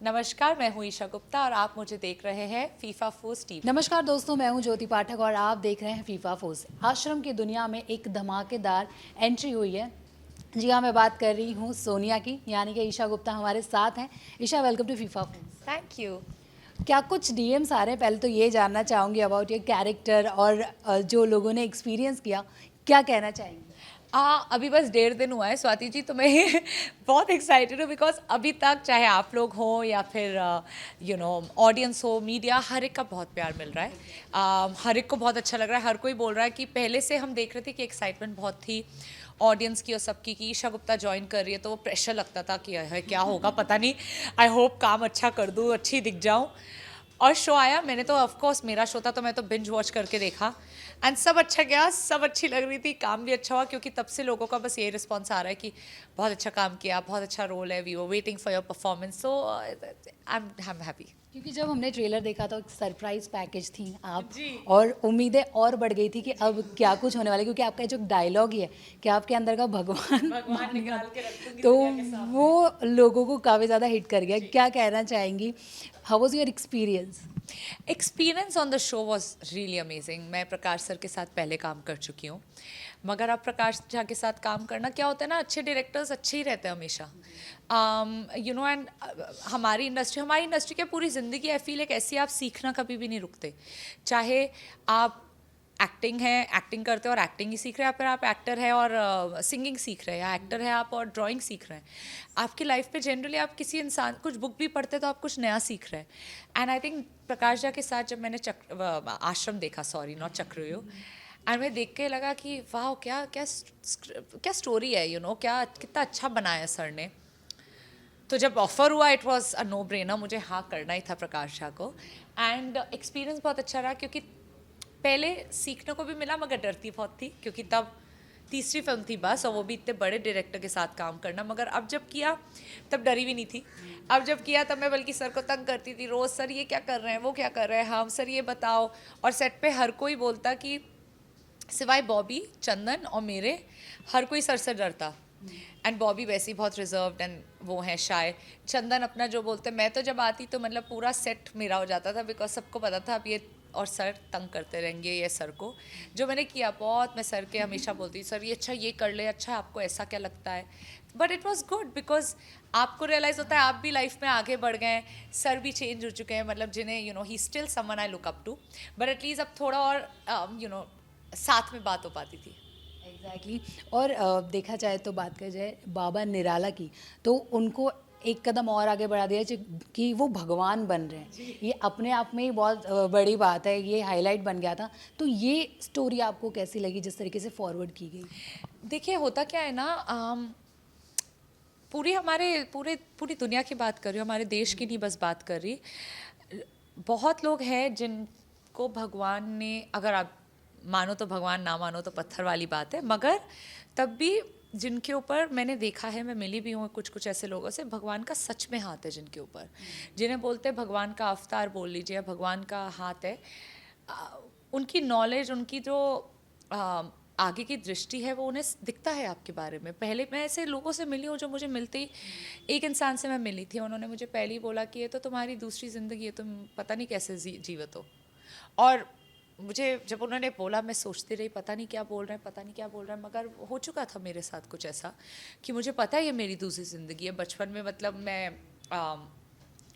नमस्कार, मैं हूँ ईशा गुप्ता और आप मुझे देख रहे हैं फीफा फोर्स टीवी। नमस्कार दोस्तों, मैं हूं ज्योति पाठक और आप देख रहे हैं फीफा फोर्स। आश्रम की दुनिया में एक धमाकेदार एंट्री हुई है। जी हाँ, मैं बात कर रही हूं सोनिया की, यानी कि ईशा गुप्ता हमारे साथ हैं। Isha, welcome to FIFA force. Thank you. क्या कुछ डीएम्स आ रहे हैं? पहले तो ये जानना चाहूँगी अबाउट ये कैरेक्टर और जो लोगों ने एक्सपीरियंस किया, क्या कहना चाहेंगी? अभी बस 1.5 दिन हुआ है स्वाति जी, तो मैं बहुत एक्साइटेड हूँ बिकॉज अभी तक चाहे आप लोग हो या फिर ऑडियंस हो, मीडिया, हर एक का बहुत प्यार मिल रहा है। हर एक को बहुत अच्छा लग रहा है। हर कोई बोल रहा है कि पहले से हम देख रहे थे कि एक्साइटमेंट बहुत थी ऑडियंस की और सबकी कि ईशा गुप्ता ज्वाइन कर रही है, तो वो प्रेशर लगता था कि है क्या होगा पता नहीं। आई होप काम अच्छा कर दूँ, अच्छी दिख जाऊँ। और शो आया, मैंने तो ऑफ कोर्स मेरा शो था तो मैं तो बिंज वॉच करके देखा एंड सब अच्छा गया, सब अच्छी लग रही थी, काम भी अच्छा हुआ क्योंकि तब से लोगों का बस ये रिस्पॉन्स आ रहा है कि बहुत अच्छा काम किया, बहुत अच्छा रोल है, we were waiting for your performance, so I am happy. क्योंकि जब हमने ट्रेलर देखा था, एक सरप्राइज पैकेज थी आप, जी। और उम्मीदें और बढ़ गई थी कि अब क्या कुछ होने वाला है, क्योंकि आपका जो डायलॉग ही है कि आपके अंदर का भगवान भगवान मान गया, निकाल के रख दूंगी तो दुनिया के सामने। वो लोगों को काफ़ी ज़्यादा हिट कर गया। क्या कहना चाहेंगी? How was your experience? Experience on the show was really amazing. मैं प्रकाश सर के साथ पहले काम कर चुकी हूँ, मगर अब प्रकाश झा के साथ काम करना क्या होता है ना, अच्छे डायरेक्टर्स अच्छे ही रहते हैं हमेशा। एंड हमारी इंडस्ट्री क्या पूरी ज़िंदगी आई फील एक ऐसी, आप सीखना कभी भी नहीं रुकते। चाहे आप एक्टिंग है, एक्टिंग करते हो और एक्टिंग ही सीख रहे हैं, फिर आप एक्टर है और सिंगिंग सीख रहे हैं, या एक्टर है आप और ड्राइंग सीख रहे हैं। आपकी लाइफ पे जनरली आप किसी इंसान कुछ बुक भी पढ़ते तो आप कुछ नया सीख रहे हैं। And I think Prakash Jha के साथ जब मैंने आश्रम देखा, सॉरी नॉट चक्रव्यूह, एंड मैं देख के लगा कि वाह, क्या क्या क्या स्टोरी है, क्या कितना अच्छा बनाया सर ने। तो जब ऑफर हुआ it was a no brainer, मुझे हाँ करना ही था प्रकाश झा को। एंड एक्सपीरियंस बहुत अच्छा रहा क्योंकि पहले सीखने को भी मिला मगर डरती बहुत थी क्योंकि तब तीसरी फिल्म थी बस, और वो भी इतने बड़े डायरेक्टर के साथ काम करना। मगर अब जब किया तब डरी भी नहीं थी। अब जब किया तब मैं बल्कि सर को तंग करती थी रोज़, सर ये क्या कर रहे हैं, वो क्या कर रहे हैं, हम सर ये बताओ। और सेट पे हर कोई बोलता कि सिवाय बॉबी, चंदन और मेरे, हर कोई सर से डरता। एंड बॉबी वैसे ही बहुत रिजर्व्ड एंड वो है शाय। चंदन अपना जो बोलते, मैं तो जब आती तो मतलब पूरा सेट मेरा हो जाता था बिकॉज सबको पता था अब ये और सर तंग करते रहेंगे ये सर को। जो मैंने किया बहुत, मैं सर के हमेशा बोलती सर ये अच्छा ये कर ले, अच्छा आपको ऐसा क्या लगता है। But it was good because आपको रियलाइज़ होता है आप भी लाइफ में आगे बढ़ गए हैं, सर भी चेंज हो चुके हैं, मतलब जिन्हें he still someone I look up to, but at least अब थोड़ा और साथ में बात हो पाती थी। एग्जैक्टली और देखा जाए तो बात करी जाए बाबा निराला की, तो उनको एक कदम और आगे बढ़ा दिया कि वो भगवान बन रहे हैं। ये अपने आप में ही बहुत बड़ी बात है, ये हाईलाइट बन गया था। तो ये स्टोरी आपको कैसी लगी जिस तरीके से फॉरवर्ड की गई? देखिए होता क्या है ना, पूरी दुनिया की बात कर रही हूँ, हमारे देश की नहीं बस बात कर रही। बहुत लोग हैं जिनको भगवान ने, अगर आप मानो तो भगवान, ना मानो तो पत्थर वाली बात है, मगर तब भी जिनके ऊपर मैंने देखा है, मैं मिली भी हूँ कुछ कुछ ऐसे लोगों से, भगवान का सच में हाथ है जिनके ऊपर, जिन्हें बोलते हैं भगवान का अवतार बोल लीजिए, भगवान का हाथ है। उनकी नॉलेज, उनकी जो आगे की दृष्टि है, वो उन्हें दिखता है आपके बारे में। पहले मैं ऐसे लोगों से मिली हूँ जो मुझे मिलते ही, एक इंसान से मैं मिली थी, उन्होंने मुझे पहले ही बोला कि ये तो तुम्हारी दूसरी ज़िंदगी है, तुम पता नहीं कैसे जीवित हो। और मुझे जब उन्होंने बोला मैं सोचती रही पता नहीं क्या बोल रहे हैं, पता नहीं क्या बोल रहे हैं, मगर हो चुका था मेरे साथ कुछ ऐसा कि मुझे पता है ये मेरी दूसरी ज़िंदगी है। बचपन में मतलब मैं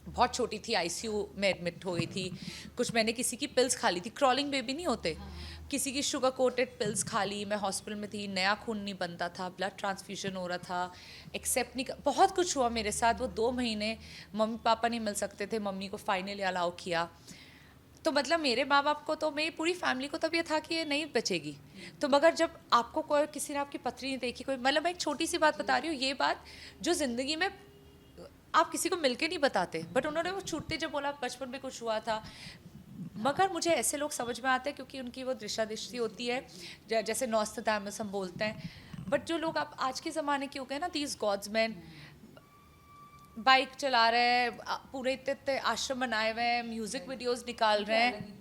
बहुत छोटी थी, आईसीयू में एडमिट हो गई थी। कुछ मैंने किसी की पिल्स खा ली थी, क्रॉलिंग बेबी नहीं होते, किसी की शुगर कोटेड पिल्स खा ली। मैं हॉस्पिटल में थी, नया खून नहीं बनता था, ब्लड ट्रांसफ्यूजन हो रहा था, एक्सेप्ट नहीं बहुत कुछ हुआ मेरे साथ। वो 2 महीने मम्मी पापा नहीं मिल सकते थे, मम्मी को फाइनली अलाउ किया। तो मतलब मेरे माँ बाप को, तो मेरी पूरी फैमिली को तब ये था कि ये नहीं बचेगी। तो मगर जब आपको कोई, किसी ने आपकी पथरी नहीं देखी, कोई, मतलब मैं एक छोटी सी बात बता रही हूँ, ये बात जो ज़िंदगी में आप किसी को मिलके नहीं बताते, बट उन्होंने वो छूटते जब बोला बचपन में कुछ हुआ था। मगर मुझे ऐसे लोग समझ में आते हैं क्योंकि उनकी वो दृष्टा दृष्टि होती है, जैसे नॉस्ट्रडामस हम बोलते हैं। बट जो लोग आप आज के ज़माने के हो गए ना, दीज गॉड्स मैन, बाइक चला रहे हैं, पूरे इतने इतने आश्रम बनाए हुए हैं, म्यूज़िक वीडियोस निकाल रहे हैं,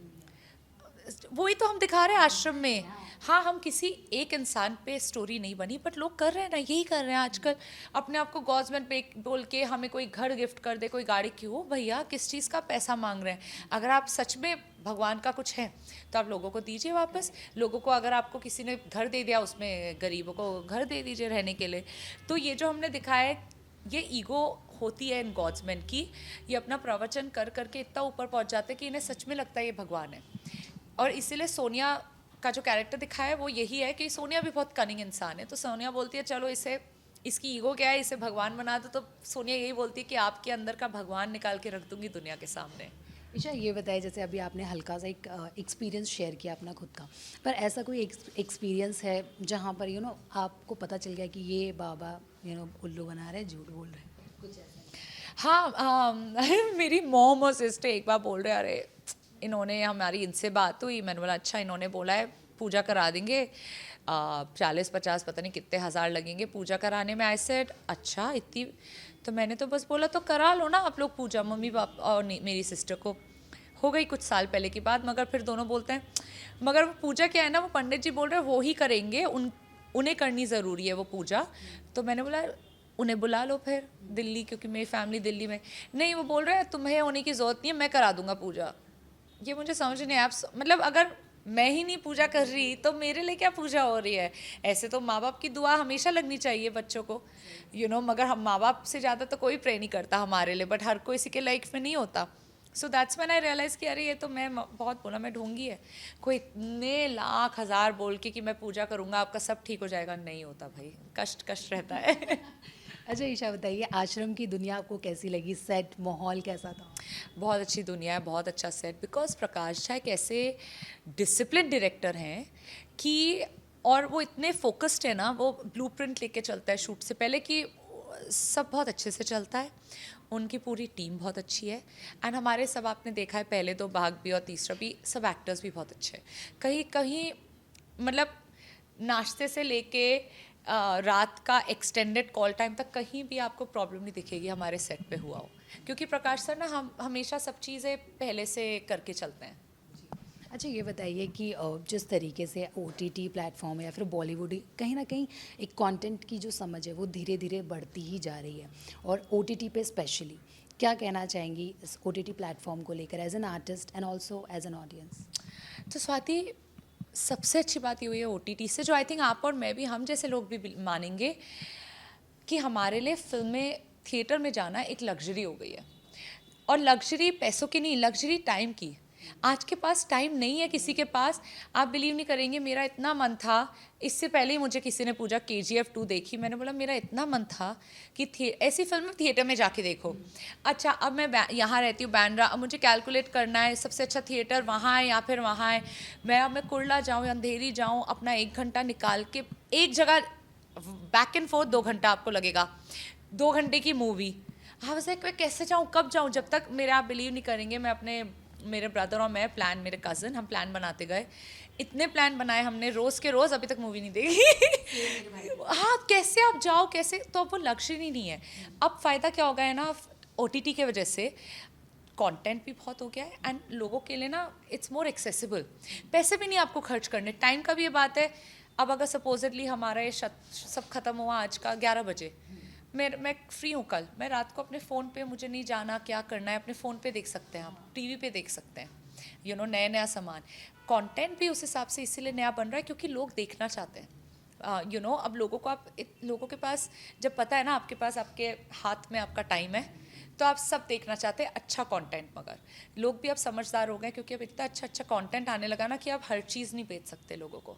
वही तो हम दिखा रहे हैं आश्रम में। हाँ, हम किसी एक इंसान पे स्टोरी नहीं बनी, बट लोग कर रहे हैं ना, यही कर रहे हैं आजकल। अपने आप को गॉड्समैन पे बोल के हमें कोई घर गिफ्ट कर दे, कोई गाड़ी, क्यों भैया, किस चीज़ का पैसा मांग रहे हैं? अगर आप सच में भगवान का कुछ है तो आप लोगों को दीजिए वापस। लोगों को, अगर आपको किसी ने घर दे दिया, उसमें गरीबों को घर दे दीजिए रहने के लिए। तो ये जो हमने दिखाया है, ये ईगो होती है इन गॉड्समैन की। ये अपना प्रवचन कर करके इतना ऊपर पहुंच जाते हैं कि इन्हें सच में लगता है ये भगवान है। और इसीलिए सोनिया का जो कैरेक्टर दिखाया है वो यही है कि सोनिया भी बहुत कनिंग इंसान है। तो सोनिया बोलती है चलो इसे, इसकी ईगो क्या है, इसे भगवान बना दो। तो सोनिया यही बोलती है कि आपके अंदर का भगवान निकाल के रख दूंगी दुनिया के सामने। ईशा, ये बताइए, जैसे अभी आपने हल्का सा एक एक्सपीरियंस शेयर किया अपना खुद का, पर ऐसा कोई एक्सपीरियंस है जहाँ पर आपको पता चल गया कि ये बाबा उल्लू बना रहे हैं, झूठ बोल रहे हैं, कुछ ऐसा? हाँ, मेरी मॉम और सिस्टर एक बार बोल रहे, अरे इन्होंने, हमारी इनसे बात हुई, मैंने बोला अच्छा, इन्होंने बोला है पूजा करा देंगे, 40-50 पता नहीं कितने हज़ार लगेंगे पूजा कराने में। आई सेड अच्छा इतनी, तो मैंने तो बस बोला तो करा लो ना आप लोग पूजा, मम्मी पापा और मेरी सिस्टर को। हो गई कुछ साल पहले की बात, मगर फिर दोनों बोलते हैं मगर वो पूजा क्या है ना, वो पंडित जी बोल रहे हैं वो ही करेंगे, उन्हें करनी ज़रूरी है वो पूजा। तो मैंने बोला उन्हें बुला लो फिर दिल्ली, क्योंकि मेरी फैमिली दिल्ली में। नहीं, वो बोल रहे हैं तुम्हें होने की ज़रूरत नहीं है, मैं करा दूंगा पूजा। ये मुझे समझ नहीं आया, मतलब अगर मैं ही नहीं पूजा कर रही तो मेरे लिए क्या पूजा हो रही है? ऐसे तो माँ बाप की दुआ हमेशा लगनी चाहिए बच्चों को, मगर हम माँ बाप से ज़्यादा तो कोई प्रे नहीं करता हमारे लिए, बट हर कोई किसी के लाइफ में नहीं होता। So that's when I realise कि अरे ये तो मैं बहुत बोला, मैं ढोंगी है। कोई इतने लाख हज़ार बोल के कि मैं पूजा करूँगा आपका सब ठीक हो जाएगा, नहीं होता भाई, कष्ट कष्ट रहता है। अच्छा ईशा, बताइए आश्रम की दुनिया आपको कैसी लगी? सेट माहौल कैसा था? बहुत अच्छी दुनिया है, बहुत अच्छा सेट, बिकॉज प्रकाश झा एक ऐसे डिसिप्लिन डायरेक्टर हैं कि, और वो इतने फोकस्ड है ना, वो ब्लूप्रिंट लेके चलता है शूट से पहले कि सब बहुत अच्छे से चलता है। उनकी पूरी टीम बहुत अच्छी है, एंड हमारे सब आपने देखा है पहले दो भाग भी और तीसरा भी, सब एक्टर्स भी बहुत अच्छे हैं। कहीं कहीं मतलब नाश्ते से लेके रात का एक्सटेंडेड कॉल टाइम तक कहीं भी आपको प्रॉब्लम नहीं दिखेगी हमारे सेट पे हुआ हो, क्योंकि प्रकाश सर ना हम हमेशा सब चीज़ें पहले से करके चलते हैं। अच्छा, ये बताइए कि जिस तरीके से OTT प्लेटफॉर्म है या फिर बॉलीवुड, कहीं ना कहीं एक कंटेंट की जो समझ है वो धीरे धीरे बढ़ती ही जा रही है, और OTT पे स्पेशली क्या कहना चाहेंगी इस OTT प्लेटफॉर्म को लेकर, as an artist and also as an audience? तो स्वाति, सबसे अच्छी बात ये हुई है OTT से, जो आई थिंक आप और मैं भी, हम जैसे लोग भी मानेंगे कि हमारे लिए फिल्में थिएटर में जाना एक लग्जरी हो गई है। और लग्जरी पैसों की नहीं, लग्जरी टाइम की। आज के पास टाइम नहीं है किसी के पास। आप बिलीव नहीं करेंगे, मेरा इतना मन था, इससे पहले ही मुझे किसी ने पूछा KGF 2 देखी, मैंने बोला मेरा इतना मन था कि ऐसी फिल्म थिएटर में जाके देखो। अच्छा, अब मैं यहाँ रहती हूँ बैंड्रा, अब मुझे कैलकुलेट करना है सबसे अच्छा थिएटर वहाँ है या फिर वहाँ है। मैं कुर्ला जाऊँ या अंधेरी जाऊँ, अपना 1 घंटा निकाल के एक जगह बैक एंड फोर्थ 2 घंटा आपको लगेगा, 2 घंटे की मूवी। हाँ, वैसे मैं कैसे जाऊँ, कब जाऊँ? जब तक मेरे, आप बिलीव नहीं करेंगे, मेरे ब्रदर और मैं मेरे कज़न, हम प्लान बनाते गए, इतने प्लान बनाए हमने, रोज़ के रोज़, अभी तक मूवी नहीं देखी। हाँ, कैसे आप जाओ, कैसे? तो अब वो लग्जरी नहीं है। अब फ़ायदा क्या हो गया है ना, OTT के वजह से कंटेंट भी बहुत हो गया है, एंड लोगों के लिए ना इट्स मोर एक्सेसिबल। पैसे भी नहीं आपको खर्च करने, टाइम का भी ये बात है। अब अगर सपोजिटली हमारा ये सब ख़त्म हुआ आज का 11 बजे, मैं फ्री हूँ कल, मैं रात को अपने फ़ोन पे, मुझे नहीं जाना क्या करना है, अपने फ़ोन पे देख सकते हैं, आप टीवी पे देख सकते हैं, नया सामान। कंटेंट भी उस हिसाब से इसीलिए नया बन रहा है क्योंकि लोग देखना चाहते हैं। अब लोगों को, लोगों के पास जब पता है ना आपके पास, आपके हाथ में आपका टाइम है, तो आप सब देखना चाहते हैं अच्छा कंटेंट। मगर लोग भी अब समझदार हो गए, क्योंकि अब इतना अच्छा कंटेंट आने लगा ना कि आप हर चीज़ नहीं बेच सकते लोगों को।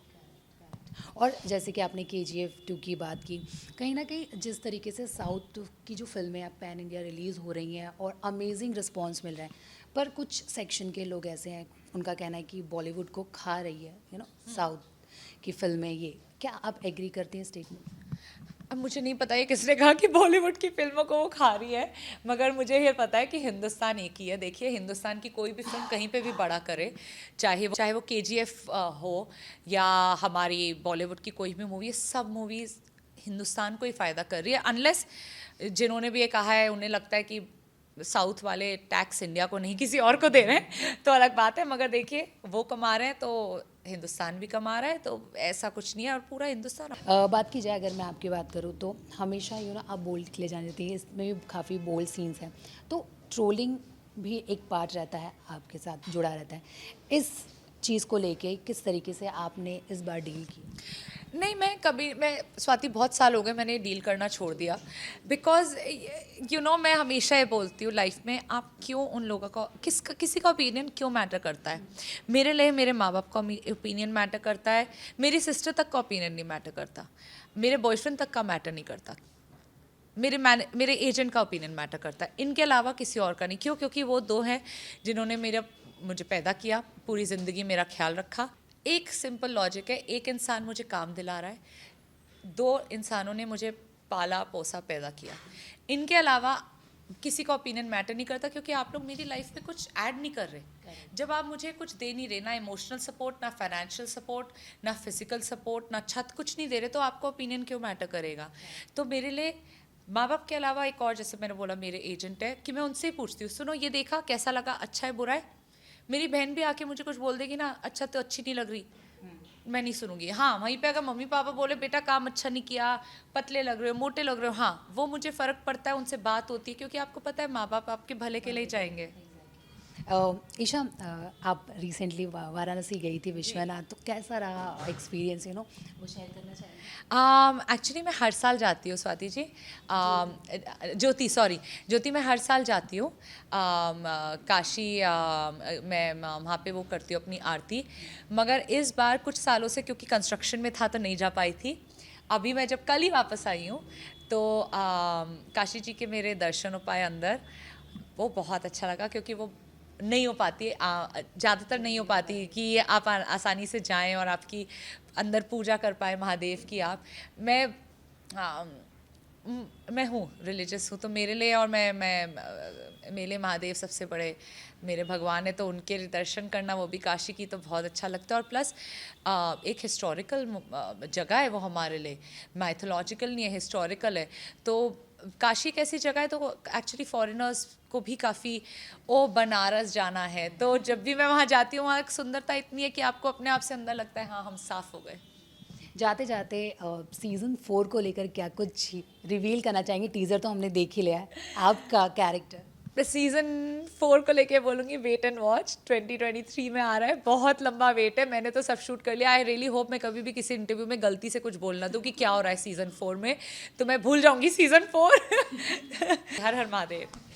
और जैसे कि आपने KGF 2 की बात की, कहीं ना कहीं जिस तरीके से साउथ की जो फिल्में अब पैन इंडिया रिलीज़ हो रही हैं और अमेजिंग रिस्पांस मिल रहा है, पर कुछ सेक्शन के लोग ऐसे हैं, उनका कहना है कि बॉलीवुड को खा रही है साउथ की फिल्में। ये क्या आप एग्री करती हैं स्टेटमेंट? अब मुझे नहीं पता ये किसने कहा कि बॉलीवुड की फिल्मों को वो खा रही है, मगर मुझे ये पता है कि हिंदुस्तान एक ही है। देखिए, हिंदुस्तान की कोई भी फिल्म कहीं पे भी बड़ा करे, चाहे वो KGF हो या हमारी बॉलीवुड की कोई भी मूवी, सब मूवीज़ हिंदुस्तान को ही फ़ायदा कर रही है। अनलेस जिन्होंने भी ये कहा है, उन्हें लगता है कि साउथ वाले टैक्स इंडिया को नहीं किसी और को दे रहे हैं तो अलग बात है, मगर देखिए वो कमा रहे हैं तो हिंदुस्तान भी कमा रहा है, तो ऐसा कुछ नहीं है और पूरा हिंदुस्तान। बात की जाए, अगर मैं आपकी बात करूँ तो हमेशा आप बोल्ड के लिए जानी जाती है, इसमें भी काफ़ी बोल्ड सीन्स हैं, तो ट्रोलिंग भी एक पार्ट रहता है, आपके साथ जुड़ा रहता है। इस चीज़ को लेके किस तरीके से आपने इस बार डील की? नहीं, मैं स्वाति बहुत साल हो गए मैंने डील करना छोड़ दिया, बिकॉज मैं हमेशा ये बोलती हूँ लाइफ में, आप क्यों उन लोगों का किसी का ओपिनियन क्यों मैटर करता है। मेरे लिए मेरे माँ बाप का ओपिनियन मैटर करता है, मेरी सिस्टर तक का ओपिनियन नहीं मैटर करता, मेरे बॉयफ्रेंड तक का मैटर नहीं करता, मेरे एजेंट का ओपिनियन मैटर करता है, इनके अलावा किसी और का नहीं। क्यों? क्योंकि वो दो हैं जिन्होंने मुझे पैदा किया, पूरी ज़िंदगी मेरा ख्याल रखा। एक सिंपल लॉजिक है, एक इंसान मुझे काम दिला रहा है, दो इंसानों ने मुझे पाला पोसा पैदा किया, इनके अलावा किसी का ओपिनियन मैटर नहीं करता, क्योंकि आप लोग मेरी लाइफ में कुछ ऐड नहीं कर रहे। जब आप मुझे कुछ दे नहीं रहे, ना इमोशनल सपोर्ट, ना फाइनेंशियल सपोर्ट, ना फिजिकल सपोर्ट, ना छत, कुछ नहीं दे रहे, तो आपका ओपिनियन क्यों मैटर करेगा। तो मेरे लिए माँ बाप के अलावा एक और, जैसे मैंने बोला, मेरे एजेंट है, कि मैं उनसे ही पूछती हूँ, सुनो ये देखा कैसा लगा, अच्छा है बुरा है। मेरी बहन भी आके मुझे कुछ बोल देगी ना, अच्छा तो अच्छी नहीं लग रही, मैं नहीं सुनूंगी। हाँ, वहीं पे अगर मम्मी पापा बोले बेटा काम अच्छा नहीं किया, पतले लग रहे हो, मोटे लग रहे हो, हाँ वो मुझे फ़र्क पड़ता है, उनसे बात होती है, क्योंकि आपको पता है माँ बाप आपके भले के लिए ही चाहेंगे। ईशा, आप रिसेंटली वाराणसी गई थी विश्वनाथ, तो कैसा रहा एक्सपीरियंस, वो शेयर करना चाहेंगे? एक्चुअली मैं हर साल जाती हूँ स्वाति जी, ज्योति मैं हर साल जाती हूँ काशी, मैं वहाँ पे वो करती हूँ अपनी आरती, मगर इस बार कुछ सालों से क्योंकि कंस्ट्रक्शन में था तो नहीं जा पाई थी। अभी मैं जब कल ही वापस आई हूँ तो काशी जी के मेरे दर्शन हो पाए अंदर, वो बहुत अच्छा लगा, क्योंकि वो नहीं हो पाती, ज़्यादातर नहीं हो पाती कि आप आसानी से जाएं और आपकी अंदर पूजा कर पाए महादेव की। मैं हूँ रिलीजियस हूँ, तो मेरे लिए, और मेरे लिए महादेव सबसे बड़े मेरे भगवान है, तो उनके दर्शन करना, वो भी काशी की, तो बहुत अच्छा लगता है। और प्लस एक हिस्टोरिकल जगह है वो हमारे लिए, माइथोलॉजिकल नहीं है, हिस्टोरिकल है। तो काशी एक ऐसी जगह है, तो एक्चुअली फॉरेनर्स को भी काफ़ी, ओ बनारस जाना है, तो जब भी मैं वहाँ जाती हूँ, वहाँ एक सुंदरता इतनी है कि आपको अपने आप से अंदर लगता है हाँ हम साफ़ हो गए। जाते जाते सीज़न 4 को लेकर क्या कुछ रिवील करना चाहेंगे? टीज़र तो हमने देख ही लिया है, आपका कैरेक्टर। मैं सीज़न 4 को लेके बोलूँगी वेट एंड वॉच, 2023 में आ रहा है, बहुत लंबा वेट है, मैंने तो सब शूट कर लिया। आई रियली होप मैं कभी भी किसी इंटरव्यू में गलती से कुछ बोल ना दूँ कि क्या हो रहा है सीज़न 4 में, तो मैं भूल जाऊँगी सीज़न 4। हर हर महादेव।